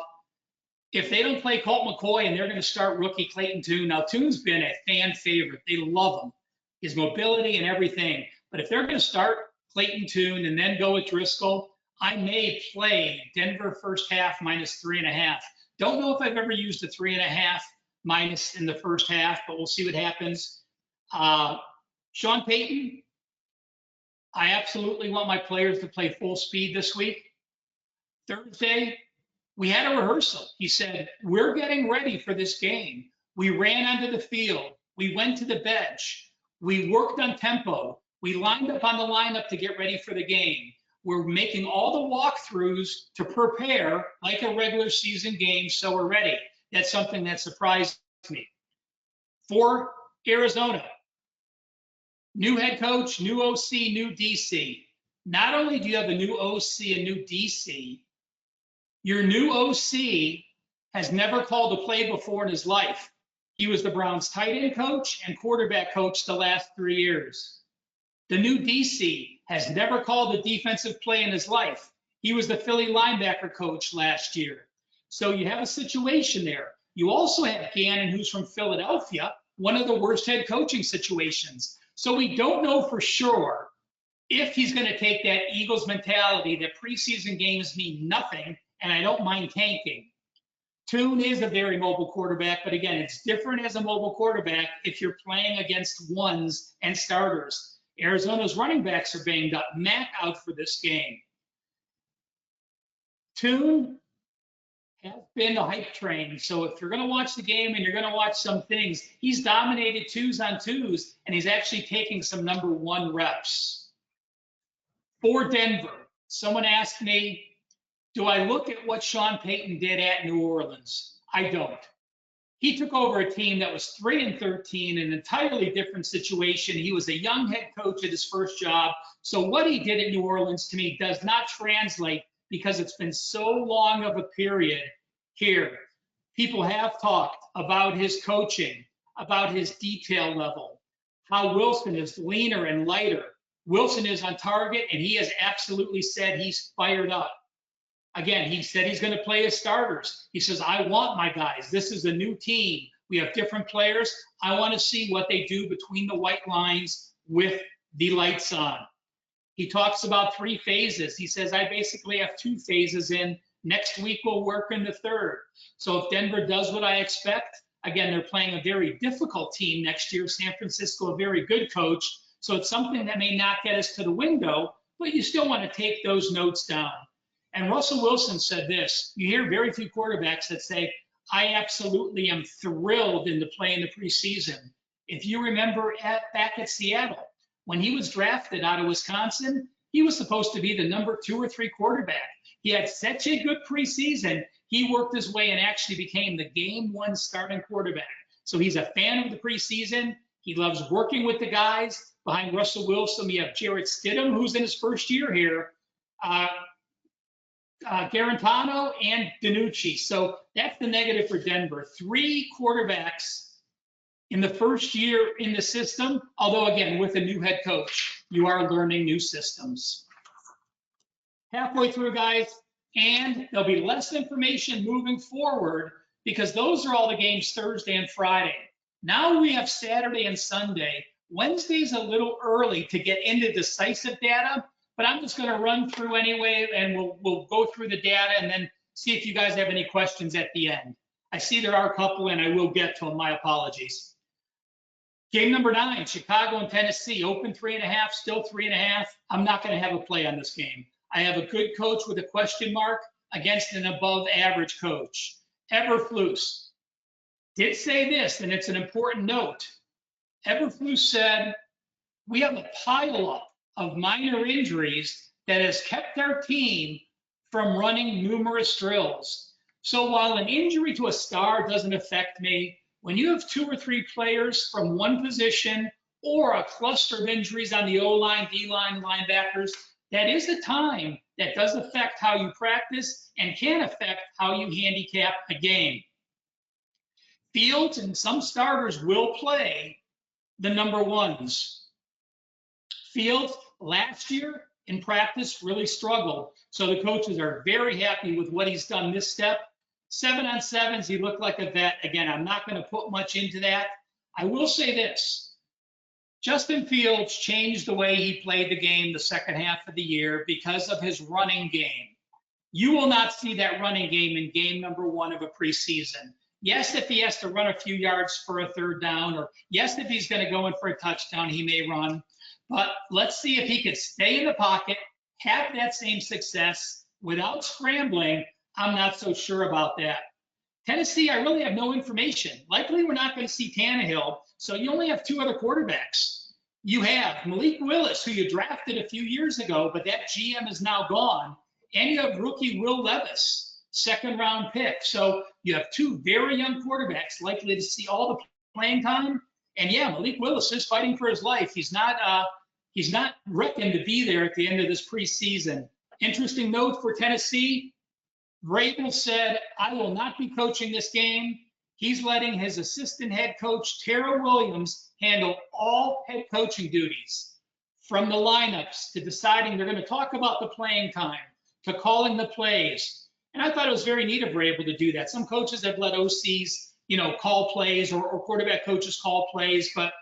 S2: If they don't play Colt McCoy and they're going to start rookie Clayton Tune, now Tune's been a fan favorite. They love him, his mobility and everything. But if they're going to start Clayton Tune and then go with Driscoll, I may play Denver first half minus 3.5. Don't know if I've ever used a 3.5 minus in the first half, but we'll see what happens. Sean Payton, I absolutely want my players to play full speed this week. Thursday, we had a rehearsal. He said, we're getting ready for this game. We ran onto the field. We went to the bench. We worked on tempo. We lined up on the lineup to get ready for the game. We're making all the walkthroughs to prepare like a regular season game, so we're ready. That's something that surprised me. For Arizona, new head coach, new OC, new DC. Not only do you have a new OC and new DC, your new OC has never called a play before in his life. He was the Browns tight end coach and quarterback coach the last 3 years. The new DC has never called a defensive play in his life. He was the Philly linebacker coach last year. So you have a situation there. You also have Gannon, who's from Philadelphia, one of the worst head coaching situations. So we don't know for sure if he's going to take that Eagles mentality that preseason games mean nothing, and I don't mind tanking. Tune is a very mobile quarterback, but again, it's different as a mobile quarterback if you're playing against ones and starters. Arizona's running backs are banged up. Mack out for this game. Tune has been the hype train. So if you're going to watch the game and you're going to watch some things, he's dominated 2s on 2s, and he's actually taking some number 1 reps. For Denver, someone asked me, do I look at what Sean Payton did at New Orleans? I don't. He took over a team that was 3-13, an entirely different situation. He was a young head coach at his first job. So what he did at New Orleans to me does not translate because it's been so long of a period here. People have talked about his coaching, about his detail level, how Wilson is leaner and lighter. Wilson is on target, and he has absolutely said he's fired up. Again, he said he's going to play his starters. He says, I want my guys. This is a new team. We have different players. I want to see what they do between the white lines with the lights on. He talks about 3 phases. He says, I basically have 2 phases in. Next week, we'll work in the 3rd. So if Denver does what I expect, again, they're playing a very difficult team next year. San Francisco, a very good coach. So it's something that may not get us to the window, but you still want to take those notes down. And Russell Wilson said this. You hear very few quarterbacks that say, I absolutely am thrilled in the play in the preseason. If you remember back at Seattle, when he was drafted out of Wisconsin, he was supposed to be the number 2 or 3 quarterback. He had such a good preseason, he worked his way and actually became the game one starting quarterback. So he's a fan of the preseason. He loves working with the guys. Behind Russell Wilson, we have Jarrett Stidham, who's in his first year here, Garantano, and DiNucci. So that's the negative for Denver. 3 quarterbacks in the first year in the system, although again, with a new head coach, you are learning new systems. Halfway through, guys, and there'll be less information moving forward because those are all the games Thursday and Friday. Now we have Saturday and Sunday. Wednesday's a little early to get into decisive data, but I'm just going to run through anyway, and we'll go through the data and then see if you guys have any questions at the end. I see there are a couple, and I will get to them. My apologies. Game number 9, Chicago and Tennessee. Open 3.5, still 3.5. I'm not going to have a play on this game. I have a good coach with a question mark against an above average coach. Eberflus did say this, and it's an important note. Eberflus said, we have a pileup of minor injuries that has kept our team from running numerous drills. So while an injury to a star doesn't affect me, when you have 2 or 3 players from one position or a cluster of injuries on the O-line, D-line, linebackers, that is a time that does affect how you practice and can affect how you handicap a game. Fields and some starters will play the number 1s. Fields last year in practice really struggled. So the coaches are very happy with what he's done this step. 7-on-7s, he looked like a vet. Again, I'm not going to put much into that. I will say this. Justin Fields changed the way he played the game the second half of the year because of his running game. You will not see that running game in game number 1 of a preseason. Yes, if he has to run a few yards for a 3rd down, or yes, if he's going to go in for a touchdown, he may run. But let's see if he could stay in the pocket, have that same success without scrambling. I'm not so sure about that. Tennessee, I really have no information. Likely we're not going to see Tannehill, so you only have 2 other quarterbacks. You have Malik Willis, who you drafted a few years ago, but that GM is now gone. And you have rookie Will Levis, 2nd-round pick. So you have 2 very young quarterbacks likely to see all the playing time. And yeah, Malik Willis is fighting for his life. He's not reckoned to be there at the end of this preseason. Interesting note for Tennessee, Vrabel said, I will not be coaching this game. He's letting his assistant head coach, Tara Williams, handle all head coaching duties, from the lineups to deciding they're going to talk about the playing time to calling the plays. And I thought it was very neat of Vrabel to do that. Some coaches have let OCs, call plays, or quarterback coaches call plays, but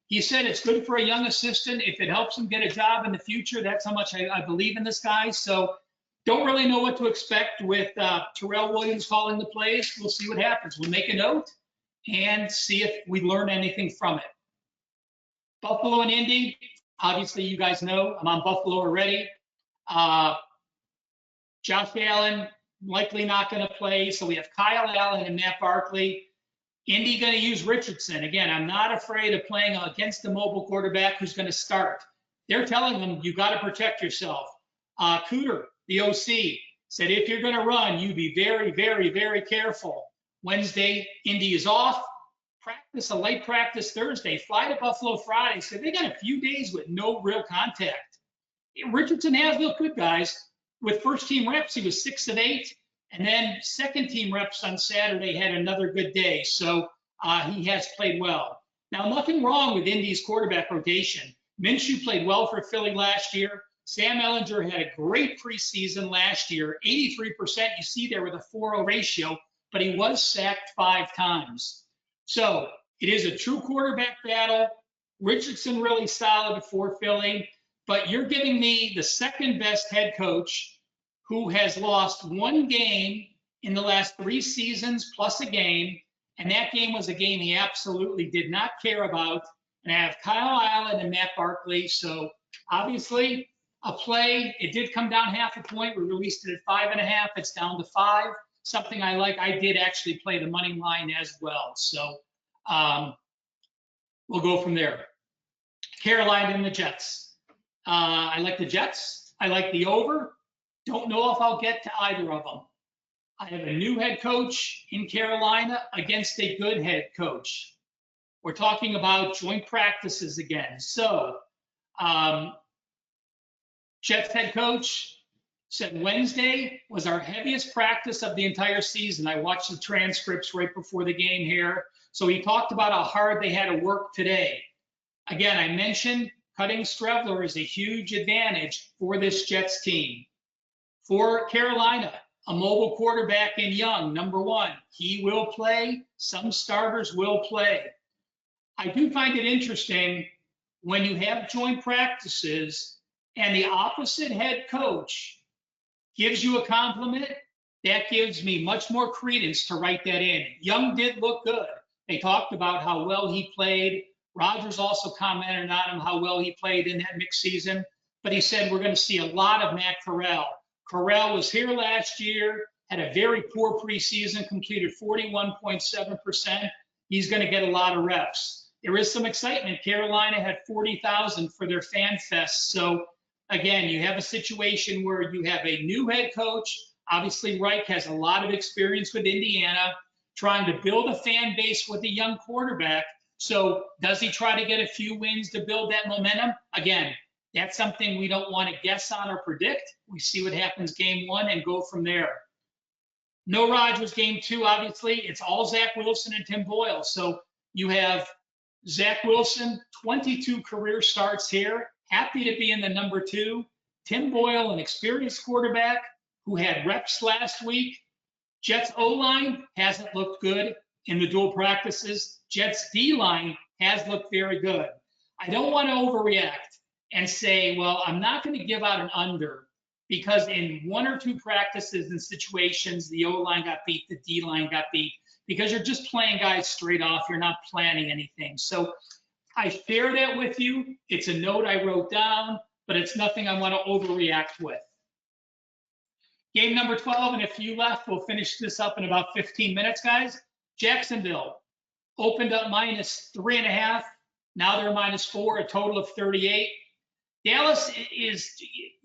S2: he said it's good for a young assistant. If it helps him get a job in the future, that's how much I believe in this guy. So don't really know what to expect with Terrell Williams calling the plays. We'll see what happens. We'll make a note and see if we learn anything from it. Buffalo and Indy, obviously you guys know I'm on Buffalo already. Josh Allen likely not going to play, so we have Kyle Allen and Matt Barkley. Indy going to use Richardson. Again, I'm not afraid of playing against a mobile quarterback who's going to start. They're telling them you got to protect yourself. Cooter, the OC, said if you're going to run, you be very, very, very careful. Wednesday, Indy is off. Practice, a light practice Thursday. Fly to Buffalo Friday. So they got a few days with no real contact. Richardson has looked good, guys. With first-team reps, he was 6 of 8. And then second-team reps on Saturday had another good day. So he has played well. Now, nothing wrong with Indy's quarterback rotation. Minshew played well for Philly last year. Sam Ehlinger had a great preseason last year, 83%. You see there with a 4-0 ratio, but he was sacked 5 times. So it is a true quarterback battle. Richardson really solid for Philly, but you're giving me the second best head coach who has lost 1 game in the last 3 seasons plus a game, and that game was a game he absolutely did not care about. And I have Kyle Allen and Matt Barkley, so obviously a play. It did come down half a point. We released it at 5.5. It's down to 5. Something I like. I did actually play the money line as well. So we'll go from there. Carolina and the Jets. I like the Jets. I like the over. Don't know if I'll get to either of them. I have a new head coach in Carolina against a good head coach. We're talking about joint practices again. So, Jets head coach said Wednesday was our heaviest practice of the entire season. I watched the transcripts right before the game here. So he talked about how hard they had to work today. Again, I mentioned cutting Strevler is a huge advantage for this Jets team. For Carolina, a mobile quarterback in Young, number one. He will play. Some starters will play. I do find it interesting when you have joint practices and the opposite head coach gives you a compliment, that gives me much more credence to write that in. Young did look good. They talked about how well he played. Rodgers also commented on him, how well he played in that mixed season. But he said we're going to see a lot of Matt Corral. Corral was here last year, had a very poor preseason, completed 41.7%. He's going to get a lot of reps. There is some excitement. Carolina had 40,000 for their fan fest. So again, you have a situation where you have a new head coach. Obviously, Reich has a lot of experience with Indiana, trying to build a fan base with a young quarterback. So does he try to get a few wins to build that momentum? Again, that's something we don't want to guess on or predict. We see what happens game one and go from there. No Rodgers game two, obviously. It's all Zach Wilson and Tim Boyle. So you have Zach Wilson, 22 career starts here. Happy to be in the number two. Tim Boyle, an experienced quarterback who had reps last week. Jets O-line hasn't looked good in the dual practices. Jets D-line has looked very good. I don't want to overreact and say, well, I'm not going to give out an under because in one or two practices and situations, the O-line got beat, the D-line got beat, because you're just playing guys straight off. You're not planning anything. So I share that with you. It's a note I wrote down, but it's nothing I want to overreact with. Game number 12 and a few left. We'll finish this up in about 15 minutes, guys. Jacksonville opened up -3.5. Now they're -4, a total of 38. Dallas is,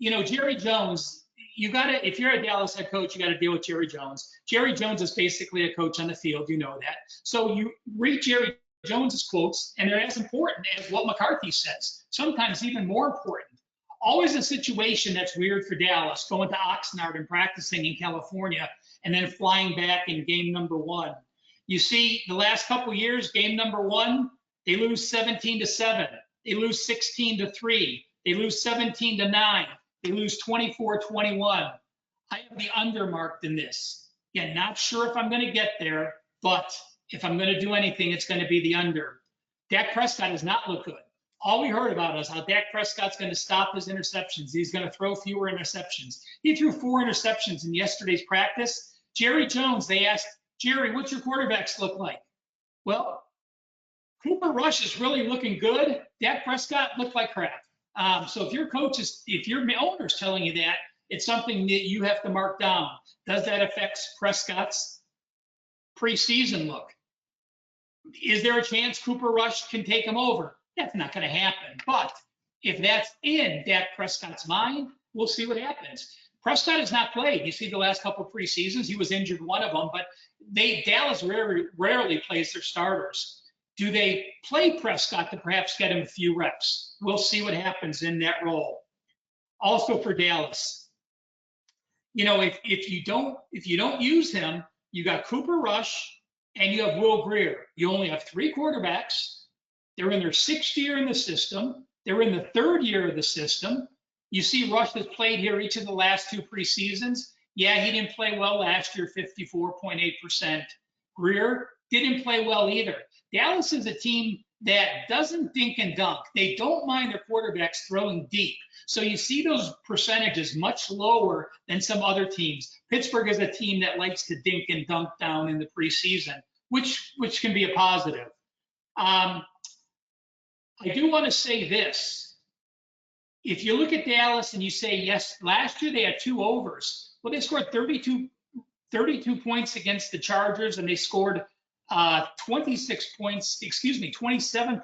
S2: Jerry Jones, if you're a Dallas head coach, you got to deal with Jerry Jones. Jerry Jones is basically a coach on the field, you know that. So you read Jerry Jones's quotes, and they're as important as what McCarthy says, sometimes even more important. Always a situation that's weird for Dallas, going to Oxnard and practicing in California, and then flying back in game number one. You see, the last couple years, game number one, they lose 17-7. They lose 16-3. They lose 17-9. They lose 24-21. I have the under marked in this. Again, not sure if I'm going to get there, but if I'm going to do anything, it's going to be the under. Dak Prescott does not look good. All we heard about is how Dak Prescott's going to stop his interceptions. He's going to throw fewer interceptions. He threw 4 interceptions in yesterday's practice. Jerry Jones, they asked, Jerry, what's your quarterbacks look like? Well, Cooper Rush is really looking good. Dak Prescott looked like crap. So if your owner's telling you that, it's something that you have to mark down. Does that affect Prescott's preseason look? Is there a chance Cooper Rush can take him over? That's not going to happen. But if that's in Dak Prescott's mind, we'll see what happens. Prescott has not played. You see the last couple of preseasons, he was injured one of them, but Dallas rarely plays their starters. Do they play Prescott to perhaps get him a few reps? We'll see what happens in that role. Also for Dallas, if you don't use him, you got Cooper Rush and you have Will Grier. You only have 3 quarterbacks. They're in their 6th year in the system. They're in the 3rd year of the system. You see Rush has played here each of the last 2 preseasons. Yeah, he didn't play well last year, 54.8%. Grier didn't play well either. Dallas is a team that doesn't dink and dunk. They don't mind their quarterbacks throwing deep. So you see those percentages much lower than some other teams. Pittsburgh is a team that likes to dink and dunk down in the preseason, which can be a positive. I do want to say this. If you look at Dallas and you say, yes, last year they had 2 overs. Well, they scored 32 points against the Chargers, and they scored 27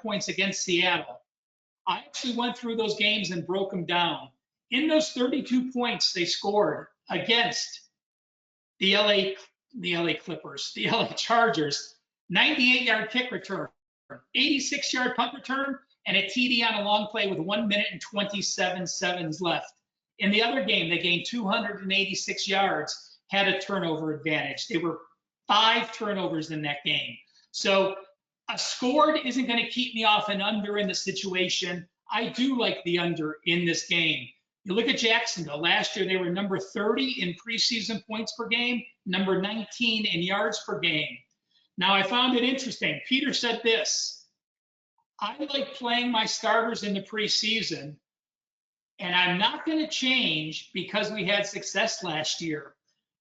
S2: points against Seattle. I actually went through those games and broke them down. in those 32 points they scored against the LA Clippers, the LA Chargers, 98-yard kick return, 86-yard punt return, and a TD on a long play with 1 minute and 27 seconds left. In the other game, they gained 286 yards, had a turnover advantage. They were 5 turnovers in that game. So a score isn't going to keep me off an under in the situation. I do like the under in this game. You look at Jacksonville. Last year, they were number 30 in preseason points per game, number 19 in yards per game. Now, I found it interesting. Peter said this: I like playing my starters in the preseason, and I'm not going to change because we had success last year.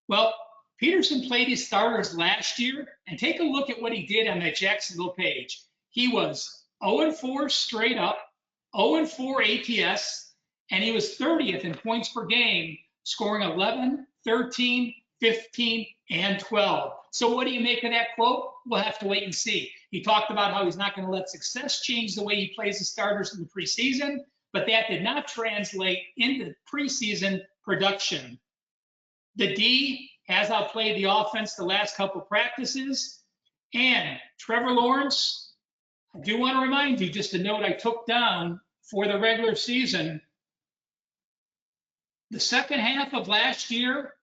S2: Well, Peterson played his starters last year, and take a look at what he did on that Jacksonville page. He was 0-4 straight up, 0-4 ATS, and he was 30th in points per game, scoring 11, 13, 15, and 12. So what do you make of that quote? We'll have to wait and see. He talked about how he's not going to let success change the way he plays the starters in the preseason, but that did not translate into preseason production. The D has outplayed the offense the last couple of practices. And Trevor Lawrence, I do want to remind you, just a note I took down for the regular season. The second half of last year,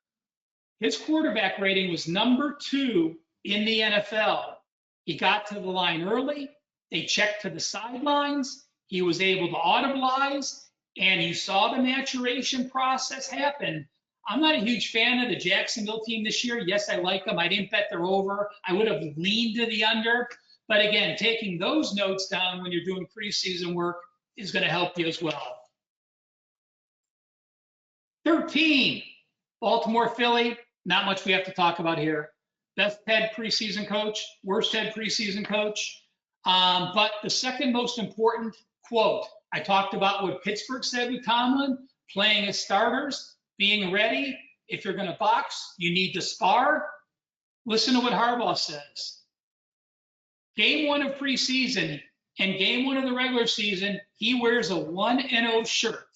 S2: his quarterback rating was number 2 in the NFL. He got to the line early. They checked to the sidelines. He was able to audibilize, and you saw the maturation process happen. I'm not a huge fan of the Jacksonville team this year. Yes, I like them. I didn't bet they're over. I would have leaned to the under. But again, taking those notes down when you're doing preseason work is going to help you as well. 13, Baltimore, Philly. Not much we have to talk about here. Best head preseason coach, worst head preseason coach. But the second most important quote, I talked about what Pittsburgh said with Tomlin, playing as starters, being ready. If you're going to box, you need to spar. Listen to what Harbaugh says. Game 1 of preseason and game 1 of the regular season, he wears a 1-0 shirt.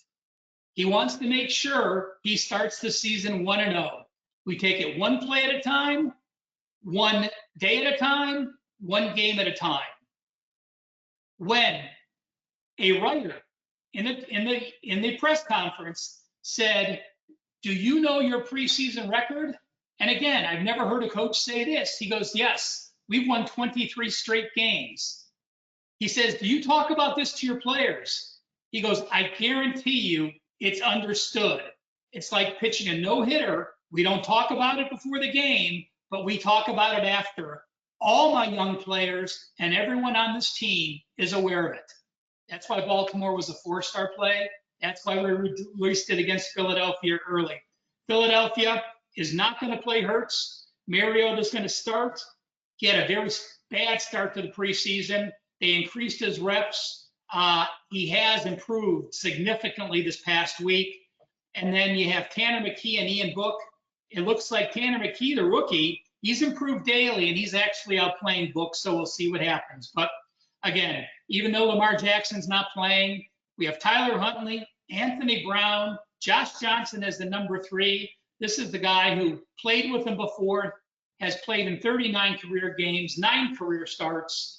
S2: He wants to make sure he starts the season 1-0. We take it one play at a time, one day at a time, one game at a time. When a writer in the press conference said, "Do you know your preseason record?" And again, I've never heard a coach say this. He goes, "Yes, we've won 23 straight games." He says, "Do you talk about this to your players?" He goes, "I guarantee you it's understood. It's like pitching a no-hitter. We don't talk about it before the game, but we talk about it after. All my young players and everyone on this team is aware of it." That's why Baltimore was a 4-star play. That's why we released it against Philadelphia early. Philadelphia is not going to play Hurts. Mariota's going to start. He had a very bad start to the preseason. They increased his reps. He has improved significantly this past week. And then you have Tanner McKee and Ian Book. It looks like Tanner McKee, the rookie, he's improved daily, and he's actually outplaying Book, so we'll see what happens. But again, even though Lamar Jackson's not playing, we have Tyler Huntley, Anthony Brown, Josh Johnson as the number 3. This is the guy who played with him before, has played in 39 career games, 9 career starts.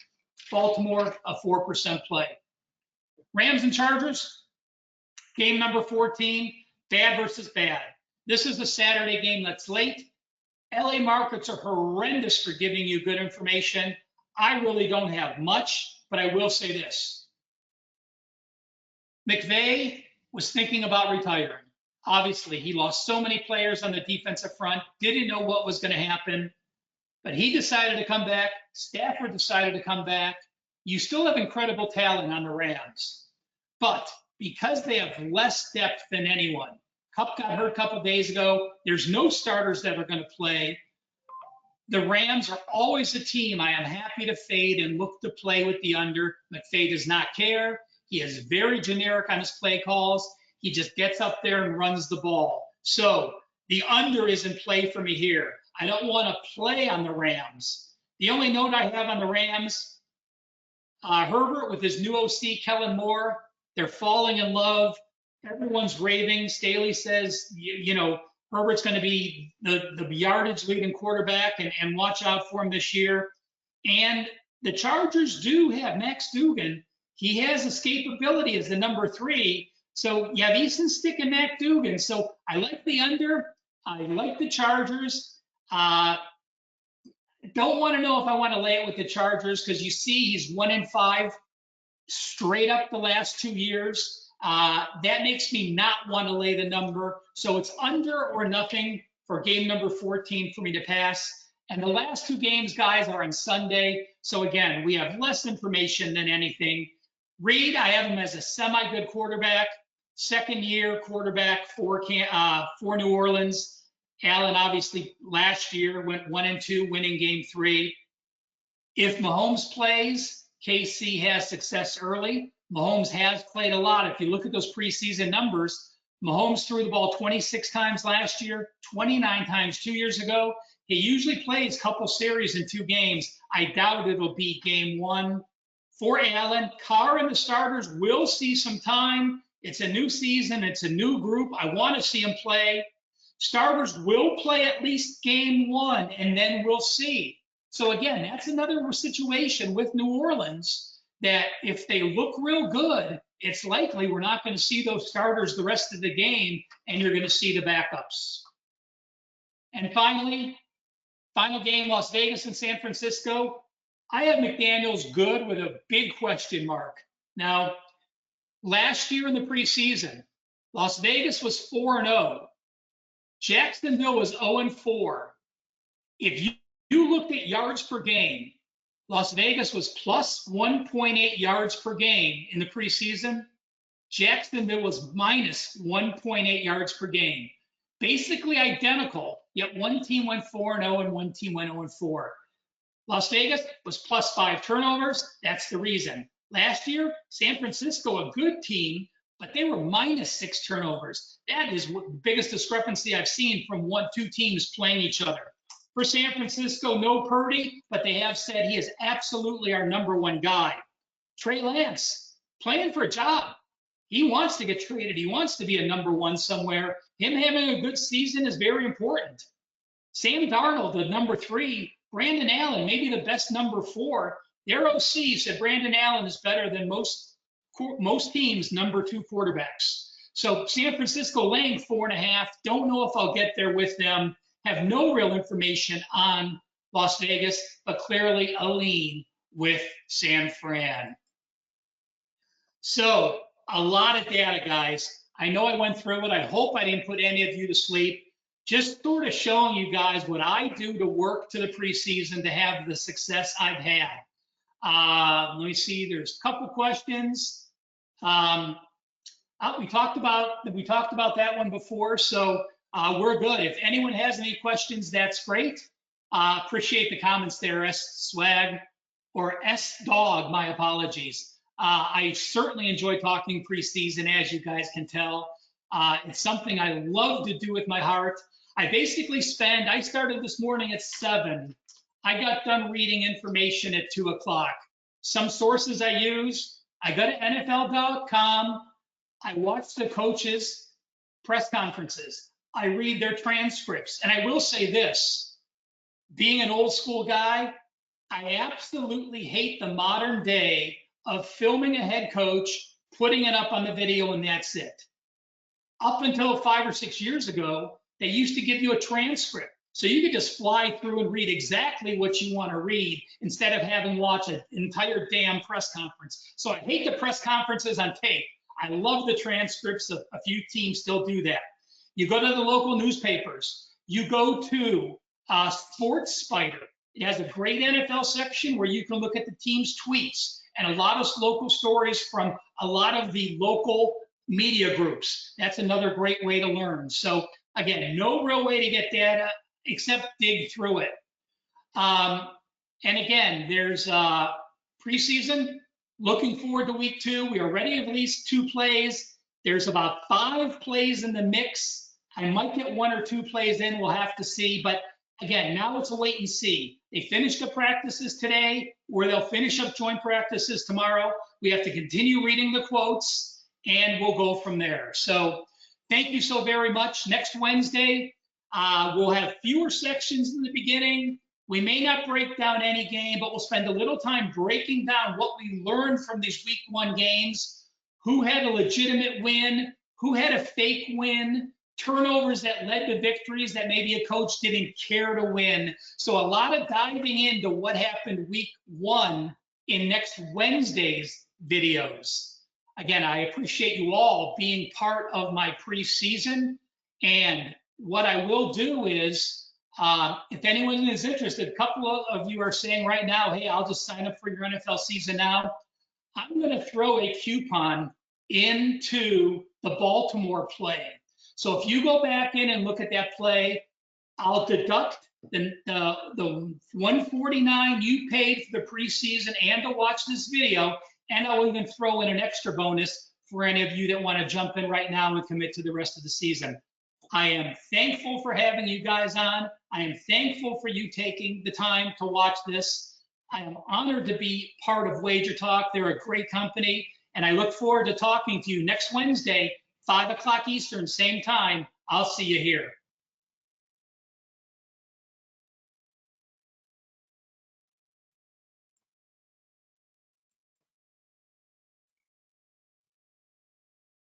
S2: Baltimore, a 4% play. Rams and Chargers, game number 14, bad versus bad. This is the Saturday game that's late. LA markets are horrendous for giving you good information. I really don't have much, but I will say this. McVay was thinking about retiring. Obviously, he lost so many players on the defensive front, didn't know what was going to happen, but he decided to come back. Stafford decided to come back. You still have incredible talent on the Rams, but because they have less depth than anyone, Kupp got hurt a couple days ago. There's no starters that are going to play. The Rams are always a team I am happy to fade and look to play with the under. McVay does not care. He is very generic on his play calls. He just gets up there and runs the ball. So the under is in play for me here. I don't want to play on the Rams. The only note I have on the Rams, Herbert with his new OC, Kellen Moore, they're falling in love. everyone's raving. Staley says, Herbert's going to be the yardage leading quarterback, and watch out for him this year. And the Chargers do have Max Duggan. He has escapability as the number 3. So you have Easton Stick and Max Duggan. So I like the under. I like the Chargers. Don't want to know if I want to lay it with the Chargers, because you see he's 1-5 straight up the last 2 years. That makes me not want to lay the number. So it's under or nothing for game number 14 for me to pass. And the last 2 games, guys, are on Sunday. So again, we have less information than anything. Reed, I have him as a semi-good quarterback, second-year quarterback for New Orleans. Allen, obviously, last year went 1-2, winning game 3. If Mahomes plays, KC has success early. Mahomes has played a lot. If you look at those preseason numbers, Mahomes threw the ball 26 times last year, 29 times 2 years ago. He usually plays a couple series in 2 games. I doubt it'll be game 1. For Allen, Carr and the starters will see some time. It's a new season. It's a new group. I want to see him play. Starters will play at least game 1, and then we'll see. So again, that's another situation with New Orleans that if they look real good, it's likely we're not going to see those starters the rest of the game, and you're going to see the backups. And finally, final game, Las Vegas and San Francisco. I have McDaniels good with a big question mark. Now, last year in the preseason, Las Vegas was 4-0. Jacksonville was 0-4. If you looked at yards per game, Las Vegas was plus 1.8 yards per game in the preseason. Jacksonville was minus 1.8 yards per game. Basically identical, yet one team went 4-0 and one team went 0-4. Las Vegas was plus 5 turnovers. That's the reason. Last year, San Francisco, a good team, but they were minus 6 turnovers. That is the biggest discrepancy I've seen from 2 teams playing each other. For San Francisco, no Purdy, but they have said he is absolutely our number 1 guy. Trey Lance, playing for a job. He wants to get traded. He wants to be a number 1 somewhere. Him having a good season is very important. Sam Darnold, the number 3. Brandon Allen, maybe the best number 4. Their OC said Brandon Allen is better than most teams' number 2 quarterbacks. So San Francisco laying 4.5. Don't know if I'll get there with them. Have no real information on Las Vegas, but clearly a lean with San Fran. So a lot of data, guys. I know I went through it. I hope I didn't put any of you to sleep. Just sort of showing you guys what I do to work to the preseason to have the success I've had. Let me see. There's a couple questions. We talked about that one before, so we're good. If anyone has any questions, that's great. Appreciate the comments there, S Swag or S Dog. My apologies. I certainly enjoy talking preseason, as you guys can tell. It's something I love to do with my heart. I started this morning at 7. I got done reading information at 2 o'clock. Some sources I use, I go to NFL.com. I watch the coaches' press conferences. I read their transcripts. And I will say this, being an old school guy, I absolutely hate the modern day of filming a head coach, putting it up on the video, and that's it. Up until 5 or 6 years ago, they used to give you a transcript. So you could just fly through and read exactly what you want to read instead of having watched an entire damn press conference. So I hate the press conferences on tape. I love the transcripts. A few teams still do that. You go to the local newspapers. You go to Sports Spider. It has a great NFL section where you can look at the team's tweets and a lot of local stories from a lot of the local media groups. That's another great way to learn. So again, no real way to get data except dig through it. And again, there's preseason. Looking forward to week 2. We already have at least 2 plays. There's about 5 plays in the mix. I might get 1 or 2 plays in. We'll have to see. But again, now it's a wait and see. They finished the practices today, or they'll finish up joint practices tomorrow. We have to continue reading the quotes. and we'll go from there. So thank you so very much. Next Wednesday, we'll have fewer sections in the beginning. We may not break down any game, but we'll spend a little time breaking down what we learned from these week 1 games, who had a legitimate win, who had a fake win, turnovers that led to victories that maybe a coach didn't care to win. So a lot of diving into what happened week 1 in next Wednesday's videos. Again, I appreciate you all being part of my preseason. And what I will do is, if anyone is interested, a couple of you are saying right now, hey, I'll just sign up for your NFL season now. I'm going to throw a coupon into the Baltimore play. So if you go back in and look at that play, I'll deduct the $149 you paid for the preseason and to watch this video, and I'll even throw in an extra bonus for any of you that want to jump in right now and commit to the rest of the season. I am thankful for having you guys on. I am thankful for you taking the time to watch this. I am honored to be part of Wager Talk. They're a great company, and I look forward to talking to you next Wednesday, 5 o'clock Eastern, same time. I'll see you here.